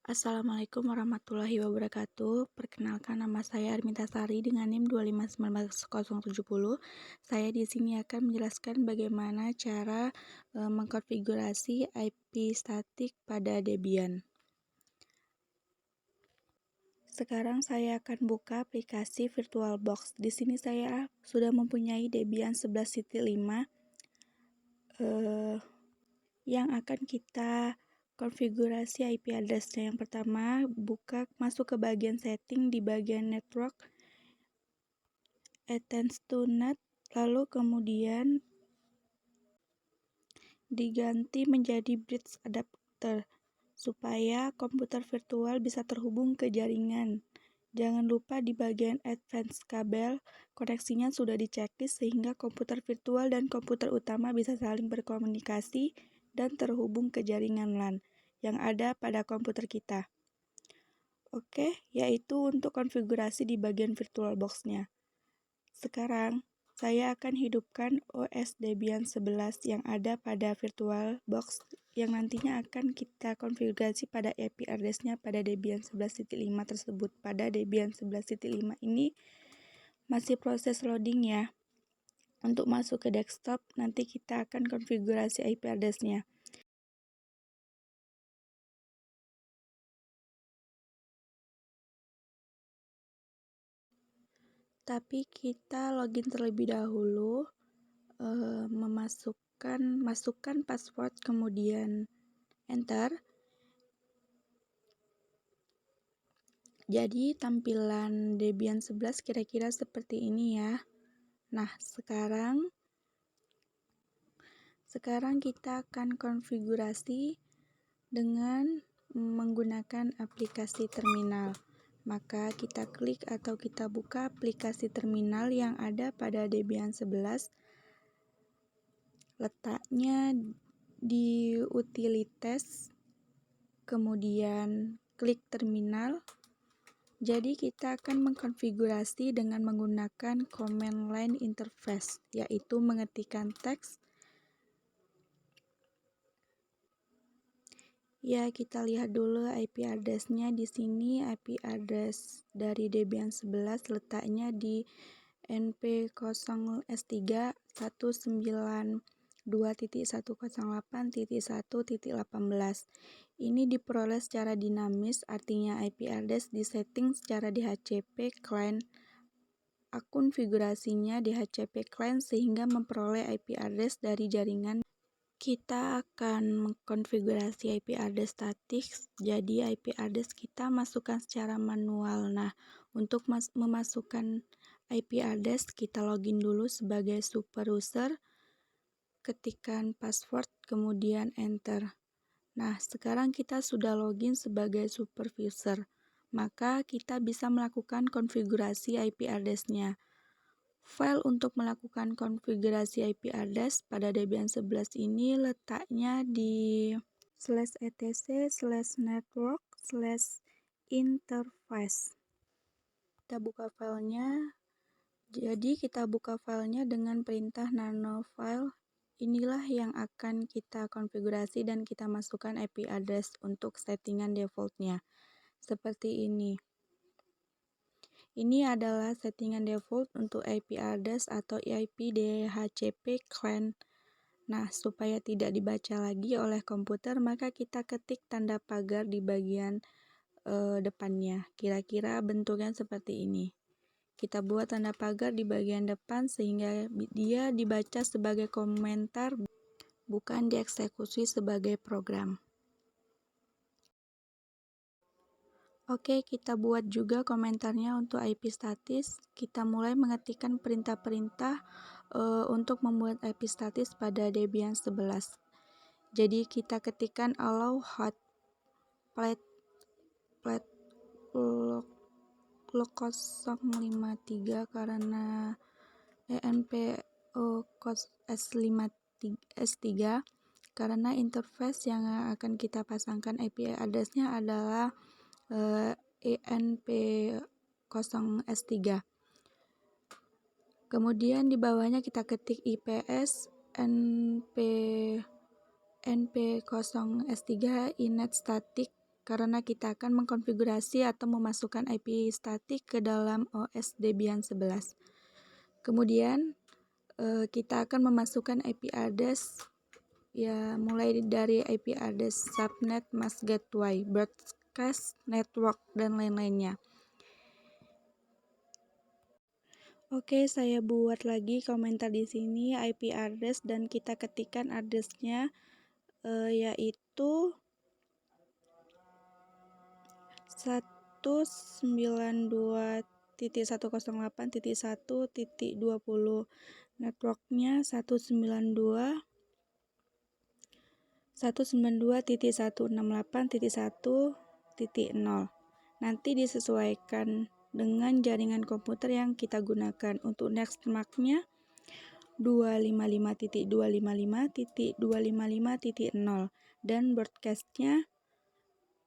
Assalamualaikum warahmatullahi wabarakatuh. Perkenalkan, nama saya Armintasari dengan NIM 2514070. Saya di sini akan menjelaskan bagaimana cara mengkonfigurasi IP statik pada Debian. Sekarang saya akan buka aplikasi VirtualBox. Di sini saya sudah mempunyai Debian 11.5 yang akan kita konfigurasi IP address-nya. Yang pertama, masuk ke bagian setting di bagian network, attach to net, lalu kemudian diganti menjadi bridge adapter supaya komputer virtual bisa terhubung ke jaringan. Jangan lupa di bagian advance kabel, koneksinya sudah diceklis sehingga komputer virtual dan komputer utama bisa saling berkomunikasi dan terhubung ke jaringan LAN yang ada pada komputer kita. Oke, yaitu untuk konfigurasi di bagian VirtualBox-nya. Sekarang, saya akan hidupkan OS Debian 11 yang ada pada VirtualBox yang nantinya akan kita konfigurasi pada IP address-nya pada Debian 11.5 tersebut. Pada Debian 11.5 ini masih proses loading ya. Untuk masuk ke desktop, nanti kita akan konfigurasi IP address-nya. Tapi kita login terlebih dahulu, masukkan password kemudian enter. Jadi tampilan Debian 11 kira-kira seperti ini ya. Nah, sekarang kita akan konfigurasi dengan menggunakan aplikasi terminal. Maka kita klik atau kita buka aplikasi terminal yang ada pada Debian 11. Letaknya di utilitas, kemudian klik terminal. Jadi kita akan mengkonfigurasi dengan menggunakan command line interface, yaitu mengetikkan teks. Ya, kita lihat dulu IP address-nya di sini. IP address dari Debian 11 letaknya di np0s3 192.108.1.18. Ini diperoleh secara dinamis, artinya IP address disetting secara DHCP client. Akun konfigurasinya DHCP client sehingga memperoleh IP address dari jaringan. Kita akan mengkonfigurasi IP address statik, jadi IP address kita masukkan secara manual. Nah, untuk memasukkan IP address, kita login dulu sebagai super user, ketikkan password, kemudian enter. Nah, sekarang kita sudah login sebagai super user, maka kita bisa melakukan konfigurasi IP address-nya. File untuk melakukan konfigurasi IP address pada Debian 11 ini letaknya di /etc/network/interface. Kita buka filenya. Jadi kita buka filenya dengan perintah nano file. Inilah yang akan kita konfigurasi dan kita masukkan IP address untuk settingan defaultnya. Seperti ini. Ini adalah settingan default untuk IP address atau IP DHCP client. Nah, supaya tidak dibaca lagi oleh komputer, maka kita ketik tanda pagar di bagian depannya. Kira-kira bentuknya seperti ini. Kita buat tanda pagar di bagian depan sehingga dia dibaca sebagai komentar, bukan dieksekusi sebagai program. Oke, kita buat juga komentarnya untuk IP statis. Kita mulai mengetikkan perintah-perintah untuk membuat IP statis pada Debian 11. Jadi kita ketikkan allow hot plate log 053 karena enp0s3 karena interface yang akan kita pasangkan IP address-nya adalah enp0s3. Kemudian di bawahnya kita ketik IPS np0s3 init static karena kita akan mengkonfigurasi atau memasukkan IP statik ke dalam OS Debian 11. Kemudian kita akan memasukkan IP address ya, mulai dari IP address subnet, mask gateway, broadcast network, dan lain-lainnya. Oke, saya buat lagi komentar di sini IP address dan kita ketikkan addressnya yaitu 192.108.1.20, networknya 192.168.1.0. Nanti disesuaikan dengan jaringan komputer yang kita gunakan. Untuk next mark-nya 255.255.255.0 dan broadcast-nya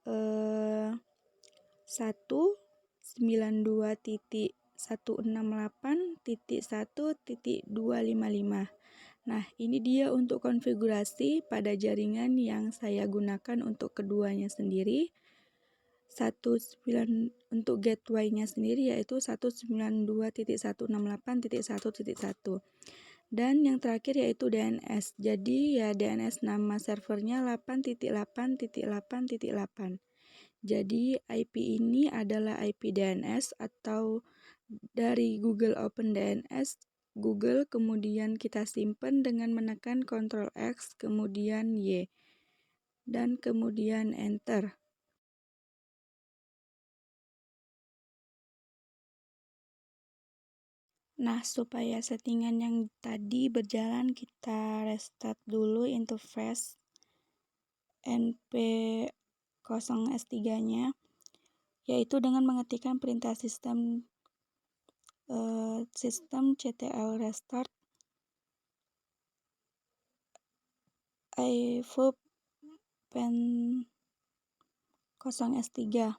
192.168.1.255. Nah, ini dia untuk konfigurasi pada jaringan yang saya gunakan untuk keduanya sendiri. Untuk gateway-nya sendiri yaitu 192.168.1.1. Dan yang terakhir yaitu DNS. Jadi ya DNS nama servernya 8.8.8.8. Jadi IP ini adalah IP DNS atau dari Google Open DNS Google, kemudian kita simpan dengan menekan Ctrl X, kemudian Y, dan kemudian Enter. Nah, supaya settingan yang tadi berjalan, kita restart dulu interface NP0S3-nya, yaitu dengan mengetikkan perintah sistem ctl restart iVoob pen 0S3.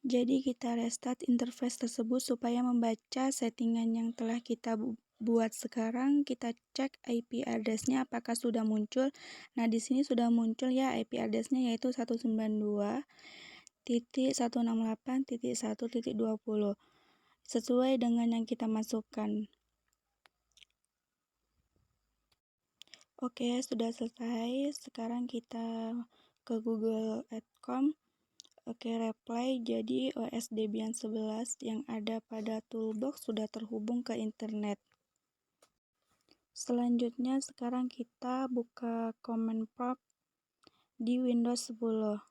Jadi kita restart interface tersebut supaya membaca settingan yang telah kita buat. Sekarang kita cek IP address-nya apakah sudah muncul. Nah, di sini sudah muncul ya IP address-nya yaitu 192.168.1.20 sesuai dengan yang kita masukkan. Oke, sudah selesai. Sekarang kita ke google.com. Oke, reply. Jadi OS Debian 11 yang ada pada toolbox sudah terhubung ke internet. Selanjutnya sekarang kita buka command prompt di Windows 10.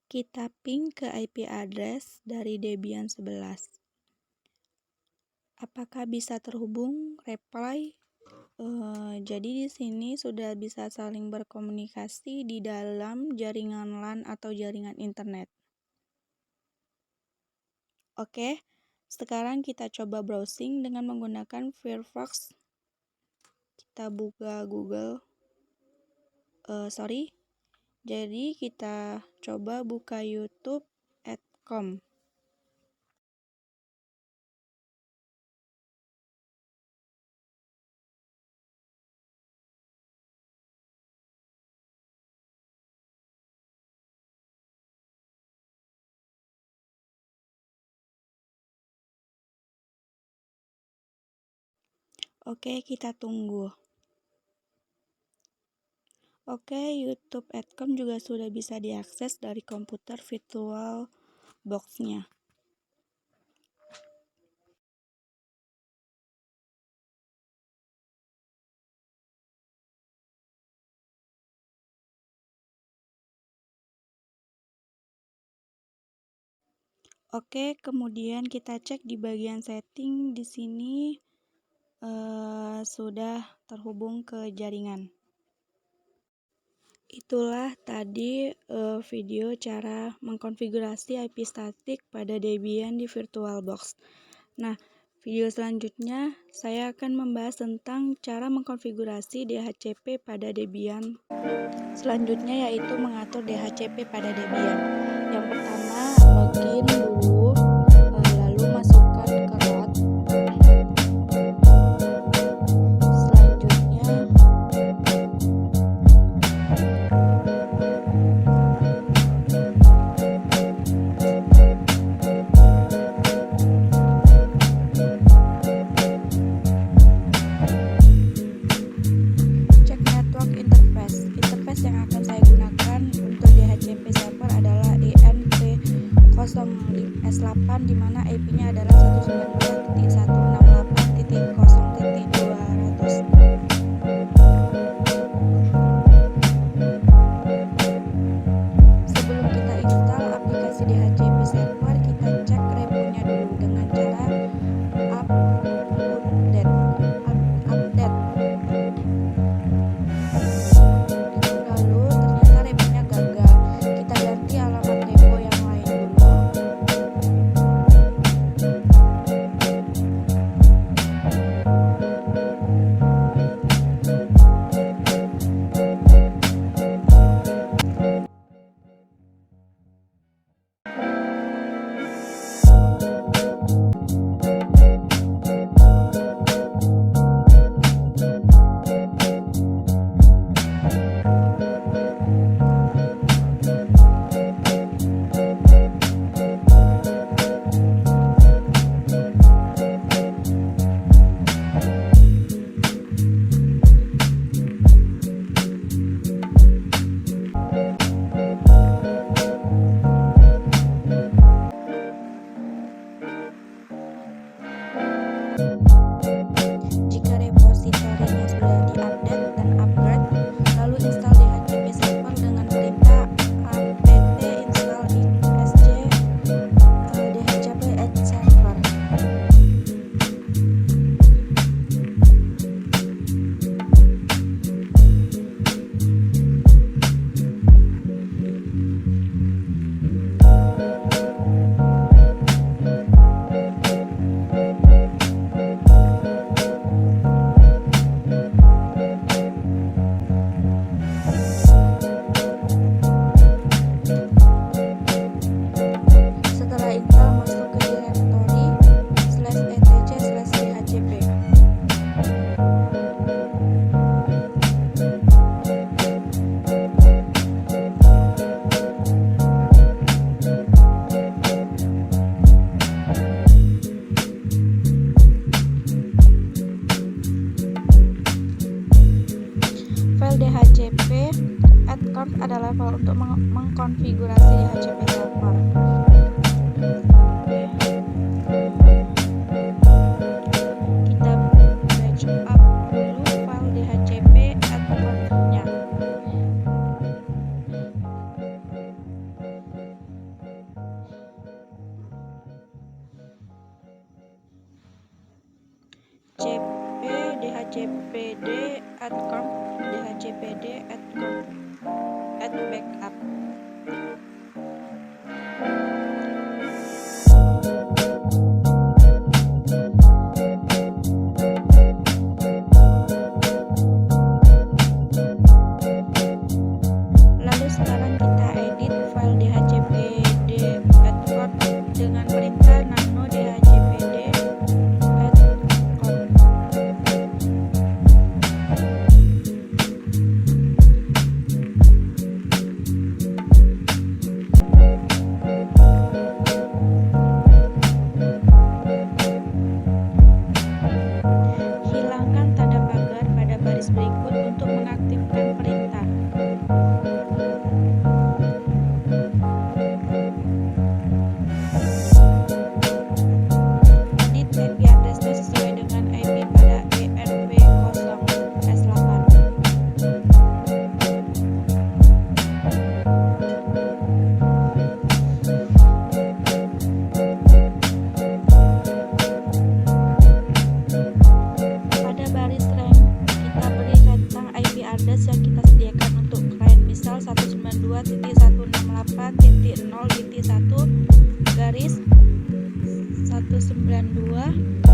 Kita ping ke IP address dari Debian 11. Apakah bisa terhubung? Reply. Jadi di sini sudah bisa saling berkomunikasi di dalam jaringan LAN atau jaringan internet. Oke, sekarang kita coba browsing dengan menggunakan Firefox. Kita buka Google. Jadi kita coba buka youtube.com. Oke, kita tunggu. Oke, youtube.com juga sudah bisa diakses dari komputer virtual box-nya. Oke, kemudian kita cek di bagian setting di sini sudah terhubung ke jaringan. Itulah tadi video cara mengkonfigurasi IP statik pada Debian di VirtualBox. Nah, video selanjutnya saya akan membahas tentang cara mengkonfigurasi DHCP pada Debian. Selanjutnya yaitu mengatur DHCP pada Debian. Yang pertama, login dulu, lalu masukkan ke root. Jika repositorinya sudah diupdate dan upgrade, lalu install DHCP server dengan perintah apt install isg dhcp add server. Setelah install, masuk ke direktori /etc/dhcp. File dhcp@conf adalah file untuk mengkonfigurasi DHCP server. Kita backup dulu file dhcp@conf-nya. cp dhcpd@conf dhcpd@conf @backup. Lalu sekarang kita edit file dhcpd@conf dengan perintah nano dhcpd@conf. Hilangkan tanda pagar pada baris berikut untuk mengaktifkan perintah. Edit IP address-nya sesuai dengan IP pada ERP0/S8. Pada baris rem, kita beri rentang IP address yang kita sediakan untuk klien, misal 192.168.0.1 garis 192.168.0.1.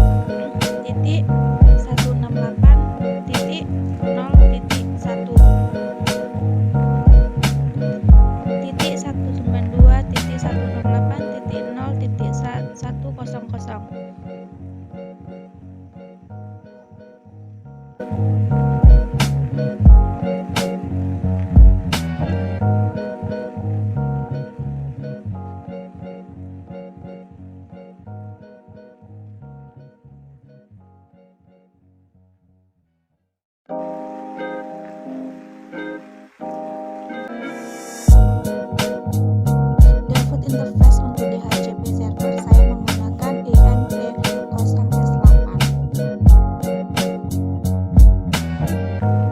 Default interface untuk DHCP server saya menggunakan ENV0/S8.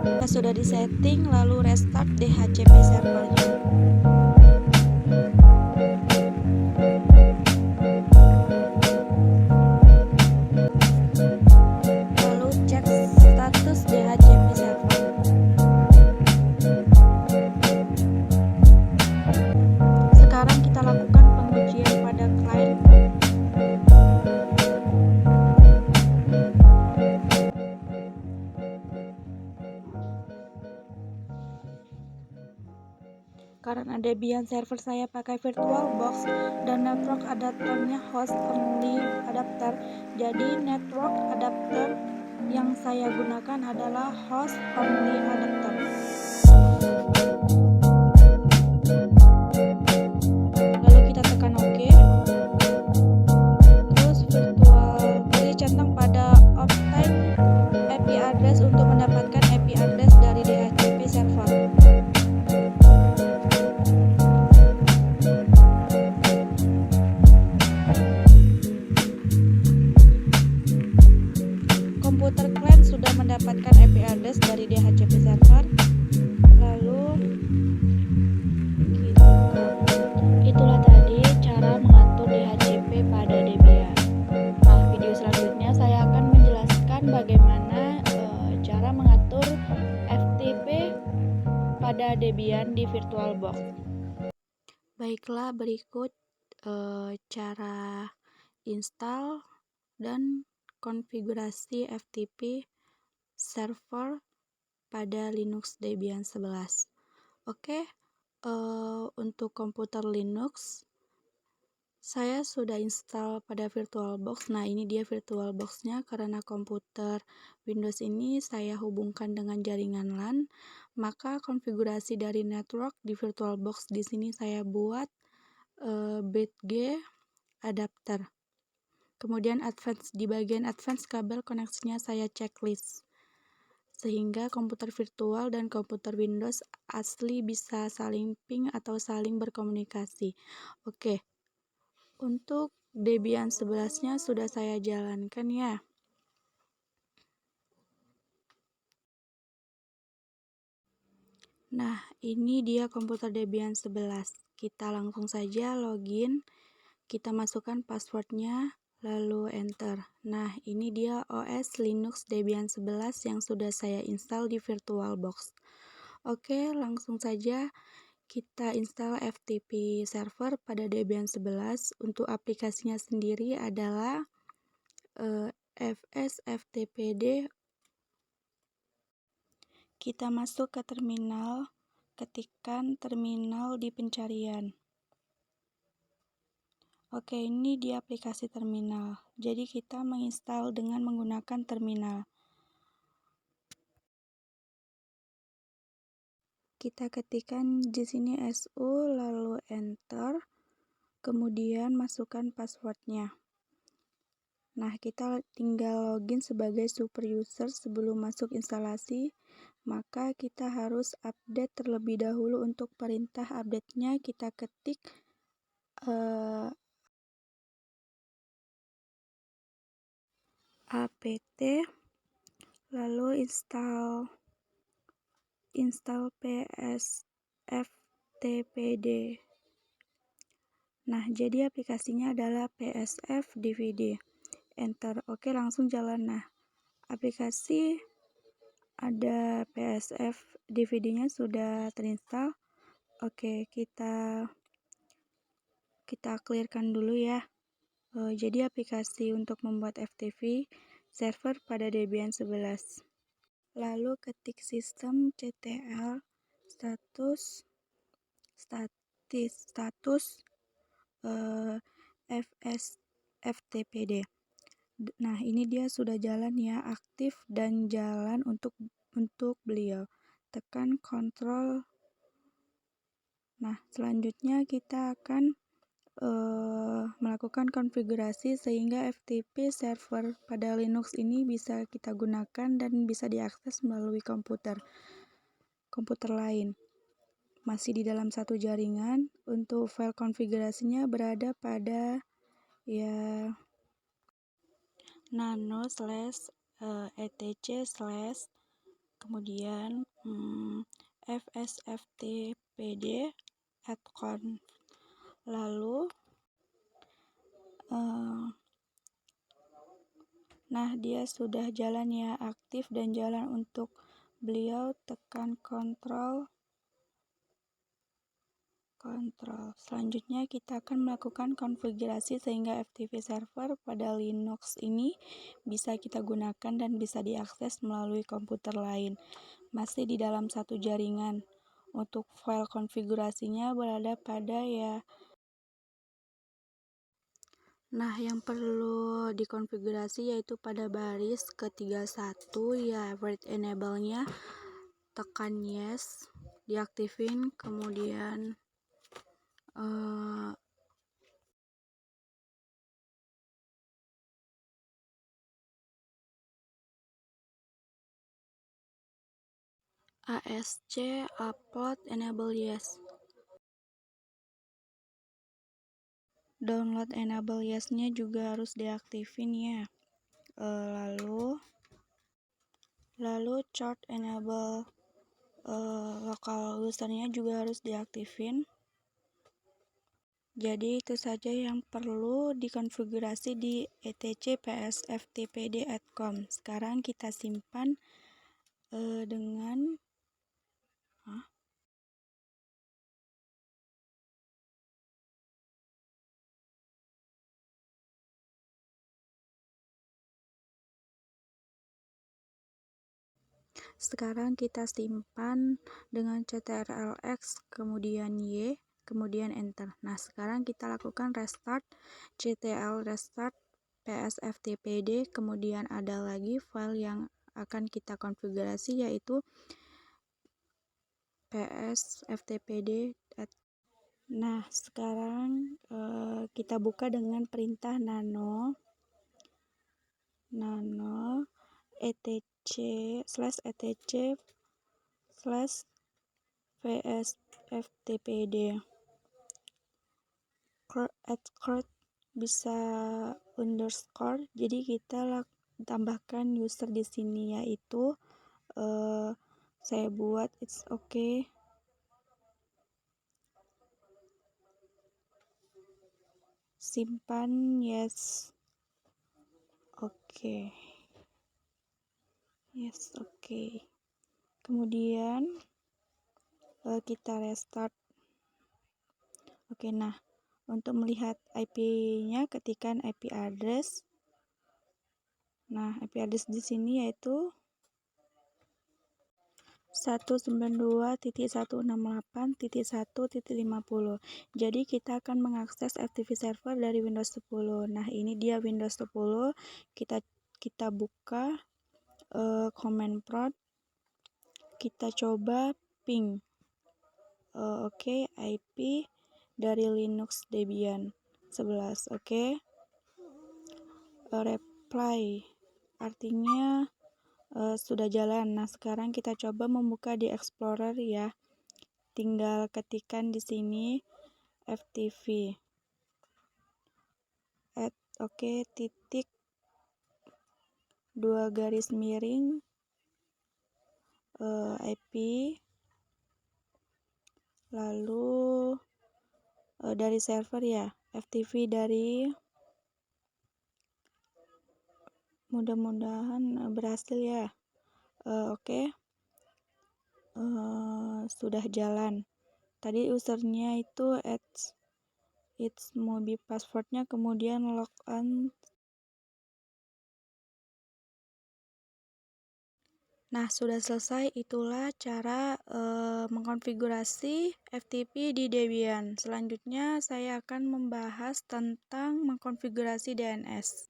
Jika sudah disetting, lalu restart DHCP servernya. Lalu cek status DHCP server. Sekarang kita lakukan pengujian pada klien. Karena Debian server saya pakai VirtualBox dan network adapternya host only adapter, jadi network adapter yang saya gunakan adalah host only adapter. Lalu kita tekan OK. Terus beri centang pada obtain IP address untuk mendapatkan IP address dari DHCP server. komputer kalian sudah mendapatkan IP address dari DHCP server. Lalu itulah tadi cara mengatur DHCP pada Debian. Nah, video selanjutnya saya akan menjelaskan bagaimana cara mengatur FTP pada Debian di VirtualBox. Baiklah, berikut cara install dan konfigurasi FTP server pada Linux Debian 11. Oke, untuk komputer Linux saya sudah install pada VirtualBox. Nah, ini dia VirtualBox-nya. Karena komputer Windows ini saya hubungkan dengan jaringan LAN, maka konfigurasi dari network di VirtualBox di sini saya buat BitG adapter. Kemudian di bagian advance kabel koneksinya saya checklist, sehingga komputer virtual dan komputer Windows asli bisa saling ping atau saling berkomunikasi. Oke, untuk Debian 11-nya sudah saya jalankan ya. Nah, ini dia komputer Debian 11. Kita langsung saja login. Kita masukkan passwordnya, lalu enter. Nah, ini dia OS Linux Debian 11 yang sudah saya install di VirtualBox. Oke, langsung saja kita install FTP server pada Debian 11. Untuk aplikasinya sendiri adalah fsftpd. Kita masuk ke terminal, ketikkan terminal di pencarian. Oke, ini di aplikasi terminal. Jadi kita menginstal dengan menggunakan terminal. Kita ketikkan di sini SU lalu enter, kemudian masukkan passwordnya. Nah, kita tinggal login sebagai super user sebelum masuk instalasi. Maka kita harus update terlebih dahulu. Untuk perintah update-nya kita ketik apt lalu install psftpd. Nah, jadi aplikasinya adalah psftpd. Enter. Oke, langsung jalan. Nah, aplikasi ada psftpd-nya sudah terinstall. Oke, kita clearkan dulu ya. Jadi aplikasi untuk membuat FTP server pada Debian 11. Lalu ketik sistem ctl status fsftpd. Nah, ini dia sudah jalan ya, aktif dan jalan untuk beliau. Tekan kontrol. Nah, selanjutnya kita akan melakukan konfigurasi sehingga FTP server pada Linux ini bisa kita gunakan dan bisa diakses melalui komputer lain. Masih di dalam satu jaringan. Untuk file konfigurasinya berada pada nano/etc/ kemudian fsftpd@conf. Lalu nah, dia sudah jalan ya, aktif dan jalan untuk beliau. Tekan kontrol. Selanjutnya kita akan melakukan konfigurasi sehingga FTP server pada Linux ini bisa kita gunakan dan bisa diakses melalui komputer lain. Masih di dalam satu jaringan. Untuk file konfigurasinya berada pada Nah, yang perlu dikonfigurasi yaitu pada baris ke-31 ya, write enable-nya tekan yes, diaktifin, kemudian ASC upload enable yes. Download enable yes-nya juga harus diaktifin ya. Lalu Lalu chart enable local usernya juga harus diaktifin. Jadi itu saja yang perlu dikonfigurasi di etc psftpd.com. Sekarang kita simpan dengan sekarang kita simpan dengan ctrlx kemudian y kemudian enter. Nah, sekarang kita lakukan restart ctl restart psftpd, kemudian ada lagi file yang akan kita konfigurasi yaitu psftpd. Nah, sekarang kita buka dengan perintah nano etc/psftpd. Add bisa underscore, jadi kita tambahkan user di sini yaitu saya buat it's okay. Simpan yes. Oke. Yes, oke. Kemudian kita restart. Oke, nah, untuk melihat IP-nya ketikkan IP address. Nah, IP address di sini yaitu 192.168.1.50. Jadi kita akan mengakses FTP server dari Windows 10. Nah, ini dia Windows 10. Kita buka command prompt. Kita coba ping. Oke, IP dari Linux Debian 11. Oke. Reply artinya sudah jalan. Nah, sekarang kita coba membuka di Explorer ya. Tinggal ketikkan di sini ftp oke, titik 2 garis miring IP, lalu dari server ya, ftp dari, mudah-mudahan berhasil ya. Oke. Sudah jalan. Tadi usernya itu it's mobi passwordnya, kemudian login. Nah, sudah selesai. Itulah cara mengkonfigurasi FTP di Debian. Selanjutnya saya akan membahas tentang mengkonfigurasi DNS.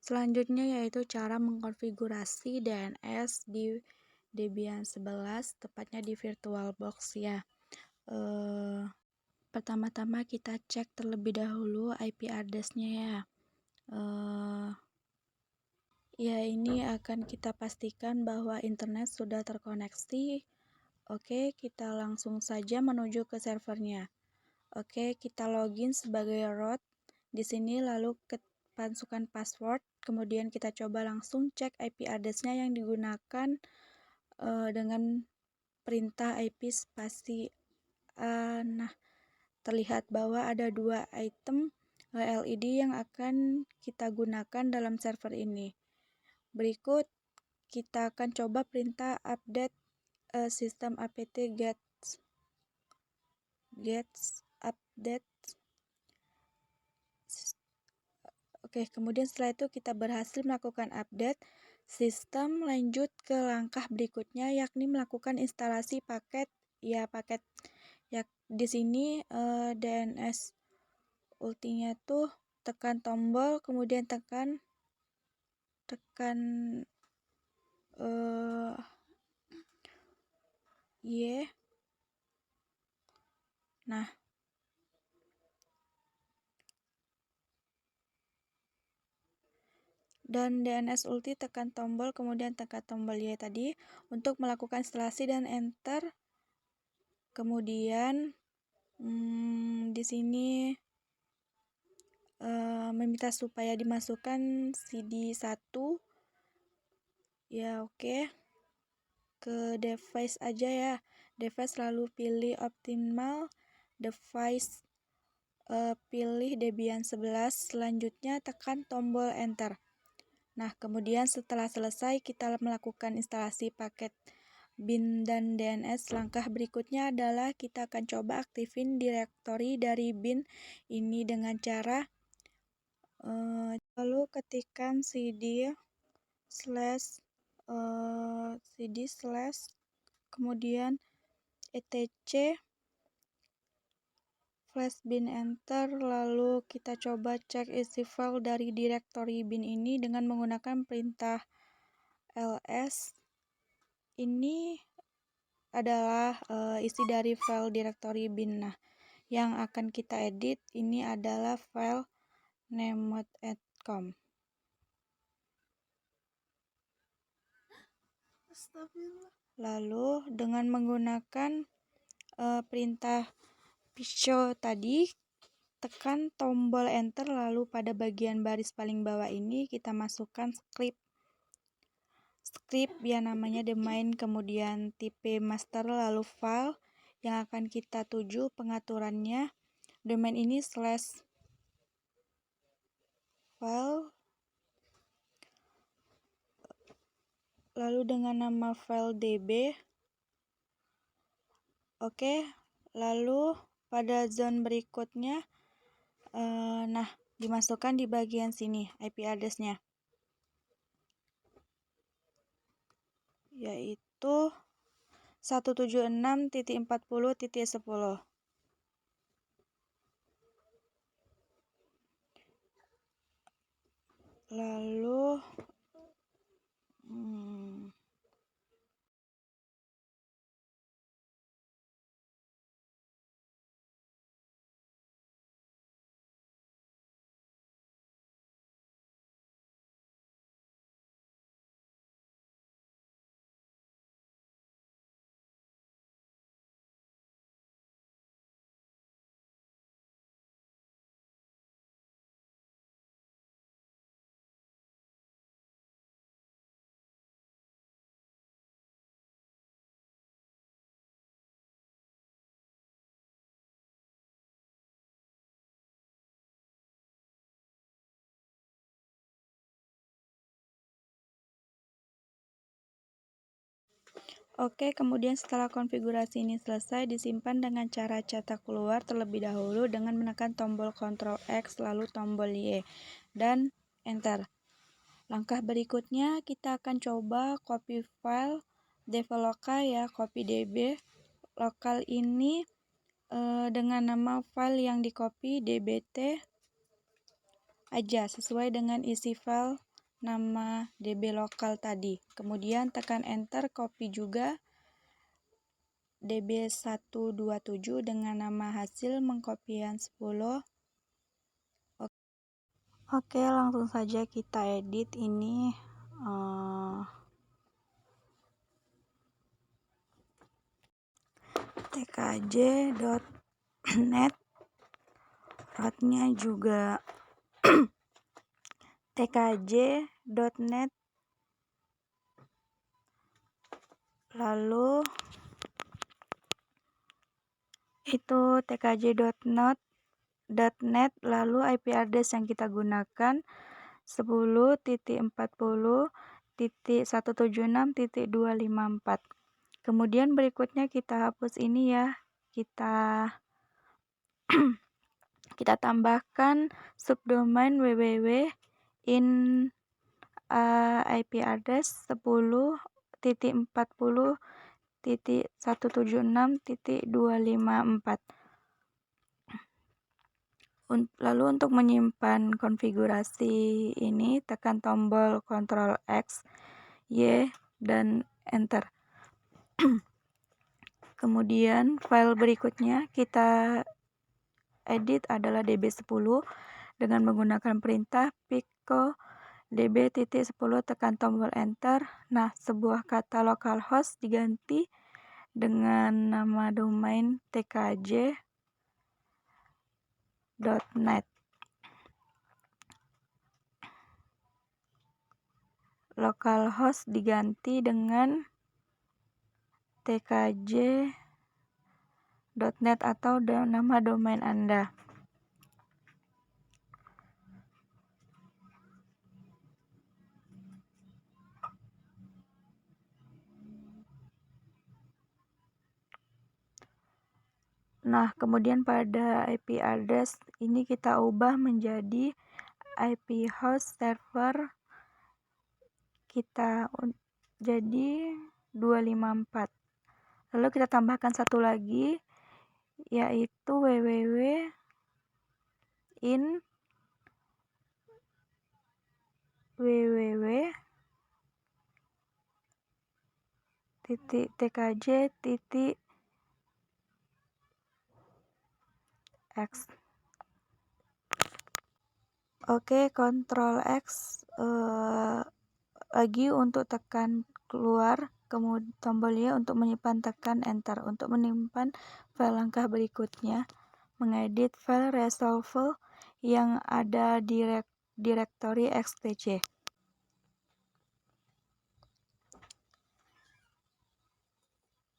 Selanjutnya yaitu cara mengkonfigurasi DNS di Debian 11, tepatnya di VirtualBox ya. Pertama-tama kita cek terlebih dahulu IP address-nya ya. Ya, ini akan kita pastikan bahwa internet sudah terkoneksi. Oke, kita langsung saja menuju ke servernya. Oke, kita login sebagai root di sini, lalu masukkan password, kemudian kita coba langsung cek IP address-nya yang digunakan dengan perintah IP spasi A. Nah, terlihat bahwa ada 2 item LED yang akan kita gunakan dalam server ini. Berikut kita akan coba perintah update sistem apt get update. Oke, kemudian setelah itu kita berhasil melakukan update sistem. Lanjut ke langkah berikutnya, yakni melakukan instalasi paket ya di sini DNS ultinya tuh tekan tombol, kemudian tekan Y. Nah, dan DNS ulti tekan tombol, kemudian tekan tombol Y tadi untuk melakukan instalasi dan enter. Kemudian di sini meminta supaya dimasukkan CD1 ya. Oke. ke device aja ya. Device lalu pilih optimal device, pilih Debian 11, selanjutnya tekan tombol enter. Nah, kemudian setelah selesai kita melakukan instalasi paket bin dan DNS. Langkah berikutnya adalah kita akan coba aktifin direktori dari bin ini dengan cara lalu ketikkan cd slash kemudian etc flash bin, enter. Lalu kita coba cek isi file dari direktori bin ini dengan menggunakan perintah ls. Ini adalah isi dari file direktori bin. Nah, yang akan kita edit ini adalah file nemod.com. Lalu dengan menggunakan perintah pisho tadi, tekan tombol enter, lalu pada bagian baris paling bawah ini kita masukkan script ya, namanya domain, kemudian tipe master, lalu file yang akan kita tuju pengaturannya. Domain ini slash file, lalu dengan nama file db. Oke, lalu pada zone berikutnya nah, dimasukkan di bagian sini IP address-nya, yaitu 176.40.10. Lalu oke, kemudian setelah konfigurasi ini selesai, disimpan dengan cara cetak keluar terlebih dahulu dengan menekan tombol Ctrl X lalu tombol Y dan enter. Langkah berikutnya kita akan coba copy file dev.local ya, copy db lokal ini dengan nama file yang di-copy dbt aja sesuai dengan isi file nama db lokal tadi. Kemudian tekan enter, copy juga db127 dengan nama hasil mengkopian 10. Oke, langsung saja kita edit ini. tkj.net, rootnya juga tkj.net, lalu itu tkj.net, lalu IP address yang kita gunakan 10.40.176.254. Kemudian berikutnya kita hapus ini ya, kita tambahkan subdomain www in IP address 10.40.176.254. Lalu untuk menyimpan konfigurasi ini tekan tombol Ctrl X, Y, dan enter. Kemudian file berikutnya kita edit adalah db10 dengan menggunakan perintah pico db.10, tekan tombol enter. Nah, sebuah kata localhost diganti dengan nama domain tkj.net. Localhost diganti dengan tkj.net atau nama domain Anda. Nah, kemudian pada IP address ini kita ubah menjadi IP host server kita jadi 254. Lalu kita tambahkan satu lagi, yaitu www.tkj.x. Oke, Ctrl X lagi untuk tekan keluar, kemudian tombol Y untuk menyimpan, tekan Enter untuk menyimpan file langkah berikutnya, mengedit file resolve yang ada di direktori xtc.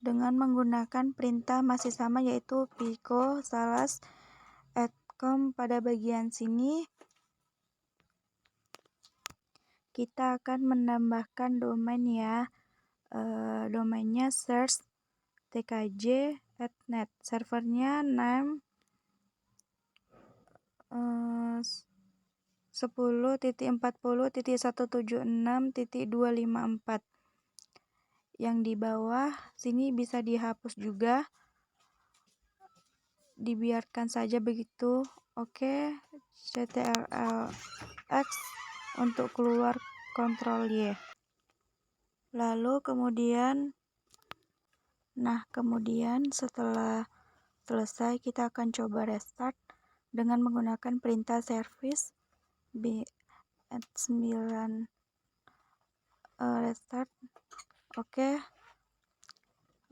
Dengan menggunakan perintah masih sama, yaitu pico /com. Pada bagian sini kita akan menambahkan domain ya. Domainnya search tkj@net. Servernya name 10.40.176.254. Yang di bawah sini bisa dihapus juga, dibiarkan saja begitu. Oke, Ctrl+X untuk keluar, Ctrl Y. Lalu kemudian setelah selesai kita akan coba restart dengan menggunakan perintah service b@9 restart. Oke.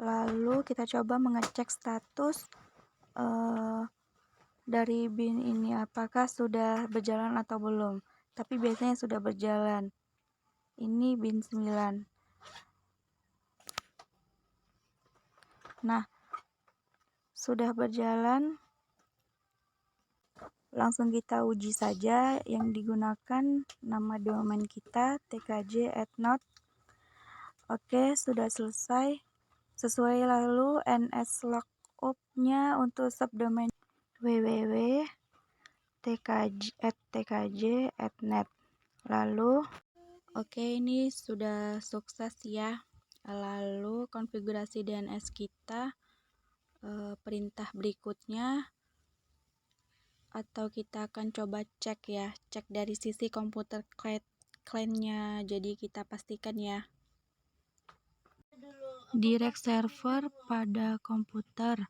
Lalu kita coba mengecek status dari bin ini apakah sudah berjalan atau belum. Tapi biasanya sudah berjalan. Ini bin 9. Nah, sudah berjalan. Langsung kita uji saja. Yang digunakan nama domain kita tkj@net. Oke, sudah selesai. Sesuai lalu NSLookup-nya untuk subdomain www.tkj@net. Lalu oke, ini sudah sukses ya. Lalu konfigurasi DNS kita, perintah berikutnya, atau kita akan coba cek ya, cek dari sisi komputer client-nya. Jadi kita pastikan ya, direct server pada komputer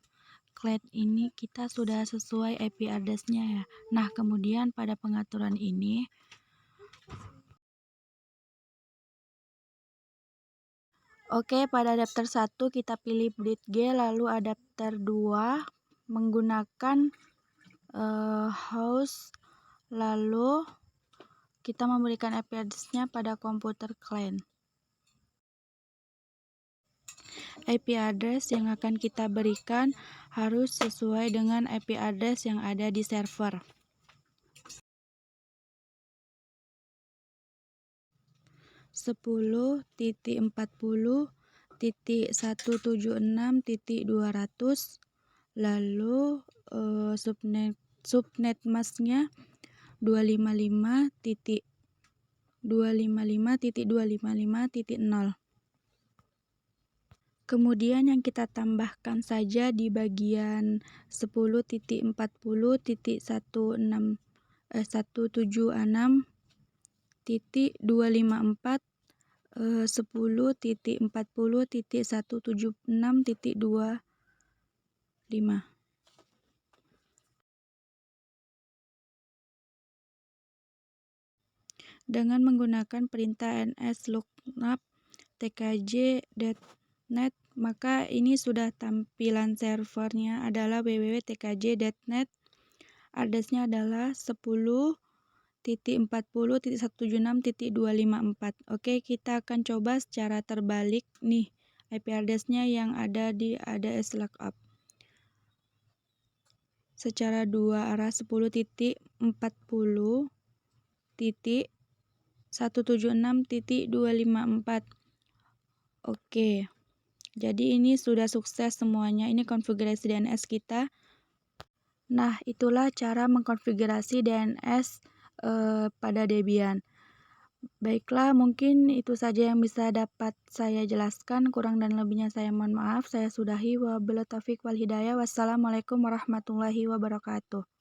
client ini kita sudah sesuai IP address-nya ya. Nah, kemudian pada pengaturan ini oke, pada adapter 1 kita pilih bridge, lalu adapter 2 menggunakan host, lalu kita memberikan IP address-nya pada komputer client. IP address yang akan kita berikan harus sesuai dengan IP address yang ada di server. (10.40.176.200), lalu subnet masknya 255.255.255.0. Kemudian yang kita tambahkan saja di bagian 10.40.176.254 10.40.176.25. Dengan menggunakan perintah nslookup tkj.net, maka ini sudah tampilan servernya adalah www.tkj.net. Addressnya adalah 10.40.176.254. Oke, kita akan coba secara terbalik nih. IP address-nya yang ada di ADS lookup. Secara dua arah 10.40.176.254. Oke. Jadi ini sudah sukses semuanya. Ini konfigurasi DNS kita. Nah, itulah cara mengkonfigurasi DNS pada Debian. Baiklah, mungkin itu saja yang bisa dapat saya jelaskan. Kurang dan lebihnya saya mohon maaf. Saya sudahi. Wabillahi taufiq wal hidayah. Wassalamualaikum warahmatullahi wabarakatuh.